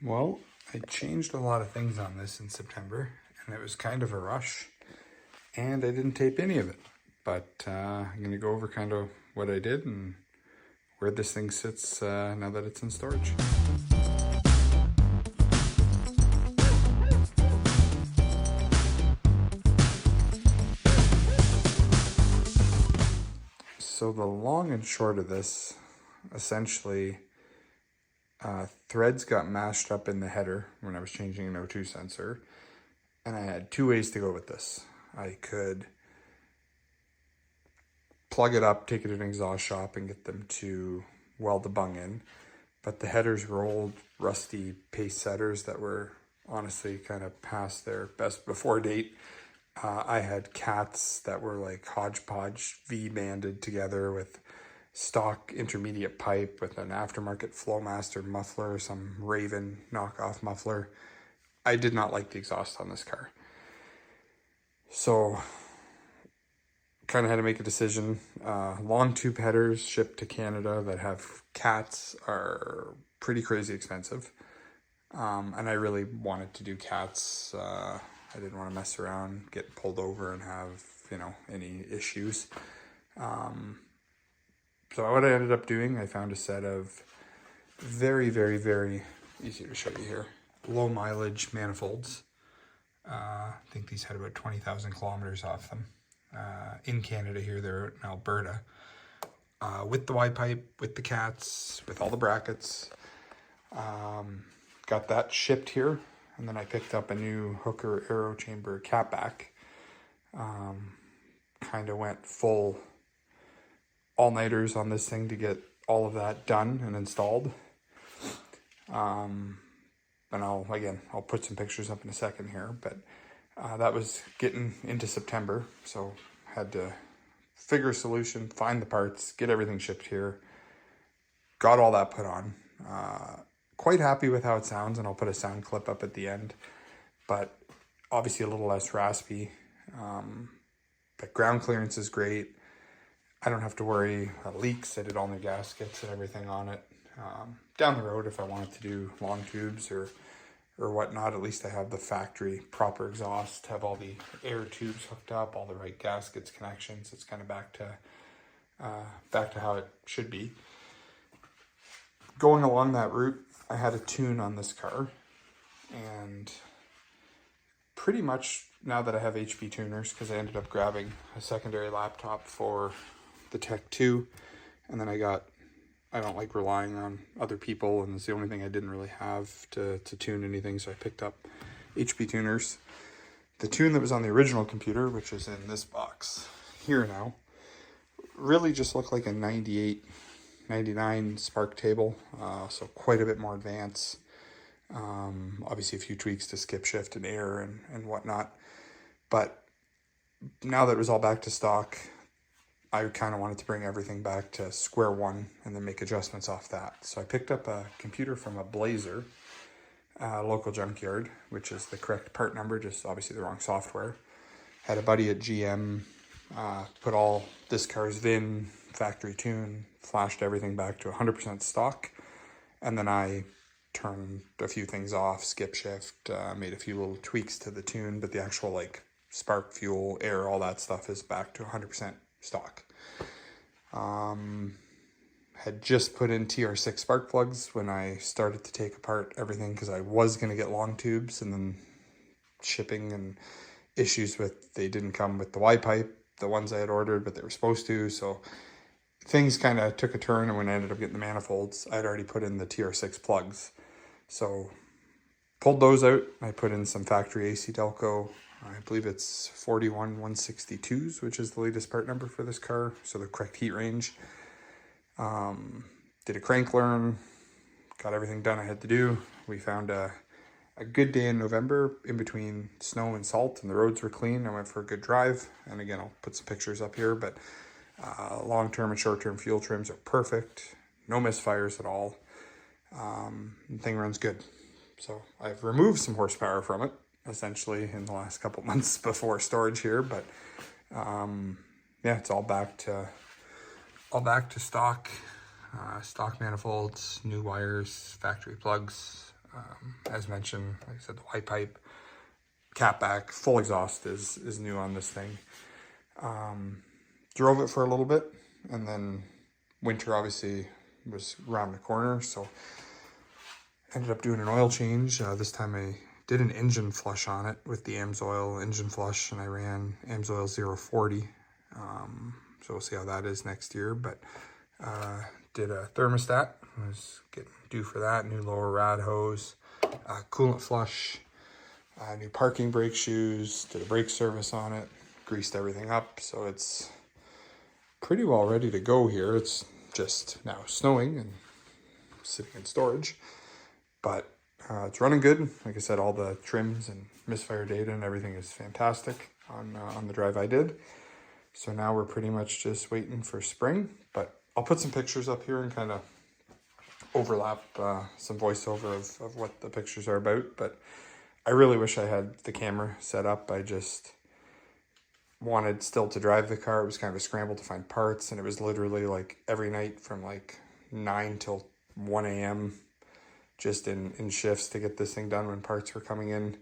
Well, I changed a lot of things on this in September, and it was kind of a rush, and I didn't tape any of it. But I'm going to go over kind of what I did and where this thing sits now that it's in storage. So the long and short of this, essentially, threads got mashed up in the header when I was changing an O2 sensor, and I had two ways to go with this. I could plug it up, take it to an exhaust shop, and get them to weld the bung in, but the headers were old, rusty paste setters that were honestly kind of past their best before date. I had cats that were like hodge-podge V-banded together with stock intermediate pipe with an aftermarket Flowmaster muffler, some Raven knockoff muffler. I did not like the exhaust on this car. So kind of had to make a decision. Long tube headers shipped to Canada that have cats are pretty crazy expensive. And I really wanted to do cats. I didn't want to mess around, get pulled over and have, any issues. So what I ended up doing, I found a set of very, very, very easy to show you here, low mileage manifolds. I think these had about 20,000 kilometers off them. In Canada here, they're in Alberta. With the Y-pipe, with the cats, with all the brackets. Got that shipped here. And then I picked up a new Hooker Aerochamber Catback. Kind of went full all-nighters on this thing to get all of that done and installed. And I'll put some pictures up in a second here, but that was getting into September, so had to figure a solution, find the parts, get everything shipped here. Got all that put on. Quite happy with how it sounds, and I'll put a sound clip up at the end, but obviously a little less raspy. But ground clearance is great. I don't have to worry about leaks. I did all new gaskets and everything on it. Down the road, if I wanted to do long tubes or whatnot, at least I have the factory proper exhaust, have all the air tubes hooked up, all the right gaskets, connections. It's kind of back to how it should be. Going along that route, I had a tune on this car, and pretty much now that I have HP tuners, because I ended up grabbing a secondary laptop for the Tech 2, and then I don't like relying on other people, and it's the only thing I didn't really have to tune anything, so I picked up HP tuners. The tune that was on the original computer, which is in this box here now, really just looked like a 98, 99 Spark table, so quite a bit more advanced. Obviously a few tweaks to skip shift and air and whatnot, but now that it was all back to stock, I kind of wanted to bring everything back to square one and then make adjustments off that. So I picked up a computer from a Blazer, local junkyard, which is the correct part number, just obviously the wrong software. Had a buddy at GM put all this car's VIN, factory tune, flashed everything back to 100% stock, and then I turned a few things off, skip shift, made a few little tweaks to the tune, but the actual spark, fuel, air, all that stuff is back to 100% stock. Had just put in TR6 spark plugs when I started to take apart everything, because I was going to get long tubes, and then shipping and issues with, they didn't come with the Y-pipe, the ones I had ordered, but they were supposed to, so things kind of took a turn, and when I ended up getting the manifolds, I'd already put in the TR6 plugs. So pulled those out. I put in some factory AC Delco. I believe it's 41162s, which is the latest part number for this car, so the correct heat range. Did a crank learn, got everything done I had to do. We found a good day in November in between snow and salt, and the roads were clean. I went for a good drive, and again, I'll put some pictures up here, but long-term and short-term fuel trims are perfect. No misfires at all. The thing runs good. So I've removed some horsepower from it, essentially, in the last couple months before storage here, but yeah, it's all back to stock. Stock manifolds, new wires, factory plugs. As mentioned, like I said, the white pipe, catback, full exhaust is new on this thing. Drove it for a little bit, and then winter obviously was around the corner, so ended up doing an oil change. This time I did an engine flush on it with the Amsoil engine flush, and I ran Amsoil 040. So we'll see how that is next year, but did a thermostat. I was getting due for that. New lower rad hose, coolant flush, new parking brake shoes, did a brake service on it, greased everything up, so it's pretty well ready to go here. It's just now snowing and sitting in storage, but it's running good. Like I said, all the trims and misfire data and everything is fantastic on the drive I did. So now we're pretty much just waiting for spring, but I'll put some pictures up here and kind of overlap some voiceover of what the pictures are about. But I really wish I had the camera set up. I just wanted still to drive the car. It was kind of a scramble to find parts, and it was literally like every night from like 9 till 1 a.m. just in shifts to get this thing done when parts were coming in.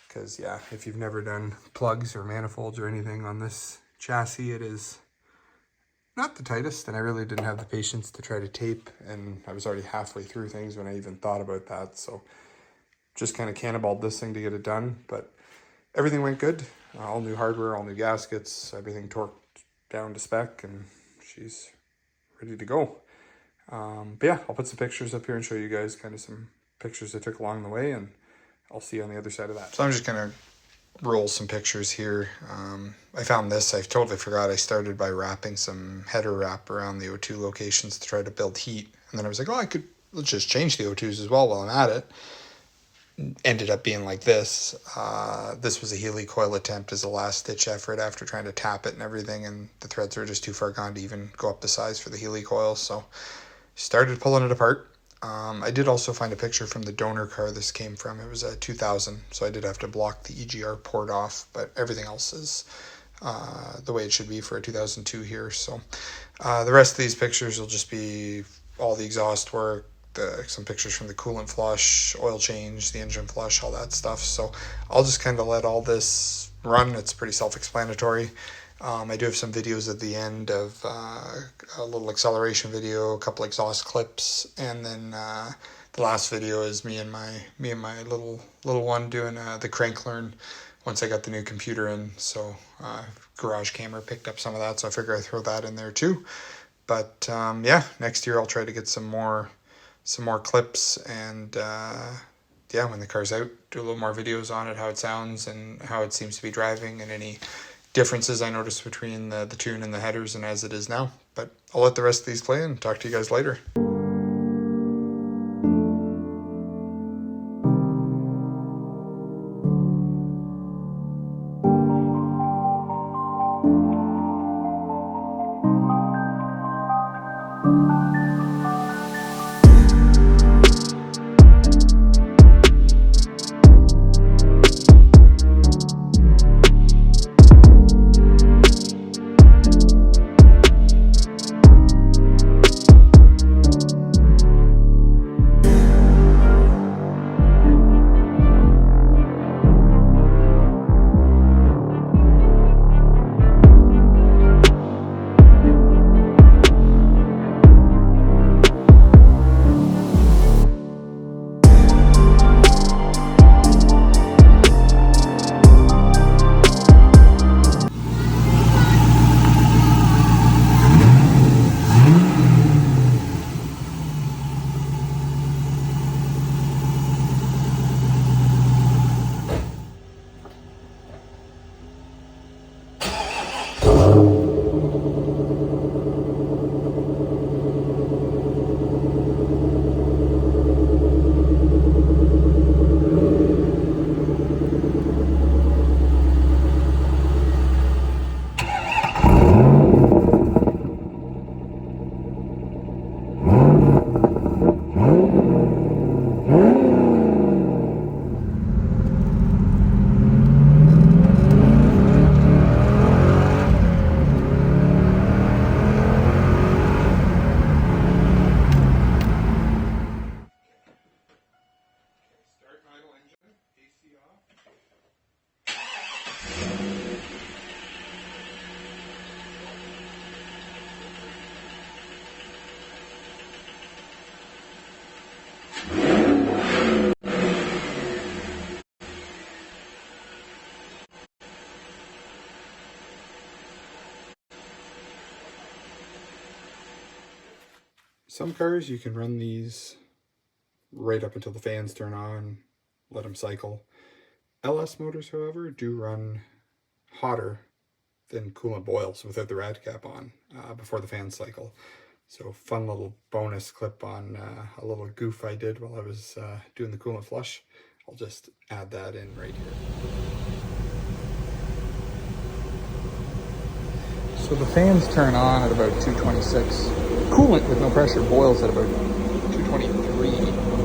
Because yeah, if you've never done plugs or manifolds or anything on this chassis, it is not the tightest, and I really didn't have the patience to try to tape, and I was already halfway through things when I even thought about that. So just kind of cannonballed this thing to get it done, but everything went good. All new hardware, all new gaskets, everything torqued down to spec, and she's ready to go. But yeah, I'll put some pictures up here and show you guys kind of some pictures I took along the way, and I'll see you on the other side of that. So I'm just going to roll some pictures here. I found this, I totally forgot. I started by wrapping some header wrap around the O2 locations to try to build heat, and then I was like, oh, let's just change the O2s as well while I'm at it. Ended up being like this. This was a Healy coil attempt as a last ditch effort after trying to tap it and everything, and the threads were just too far gone to even go up the size for the Healy coil, so started pulling it apart. I did also find a picture from the donor car this came from. It was a 2000, so I did have to block the EGR port off, but everything else is the way it should be for a 2002 here. So the rest of these pictures will just be all the exhaust work, some pictures from the coolant flush, oil change, the engine flush, all that stuff. So I'll just kind of let all this run. It's pretty self-explanatory. I do have some videos at the end of a little acceleration video, a couple exhaust clips, and then the last video is me and my little one doing the crank learn once I got the new computer in. So garage camera picked up some of that, so I figure I throw that in there too. But yeah, next year I'll try to get some more clips, and yeah, when the car's out, do a little more videos on it, how it sounds and how it seems to be driving, and any differences I noticed between the tune and the headers and as it is now. But I'll let the rest of these play and talk to you guys later. Some cars you can run these right up until the fans turn on, let them cycle. LS motors, however, do run hotter than coolant boils without the rad cap on before the fans cycle. So fun little bonus clip on a little goof I did while I was doing the coolant flush. I'll just add that in right here. So the fans turn on at about 226. Coolant with no pressure boils at about 223.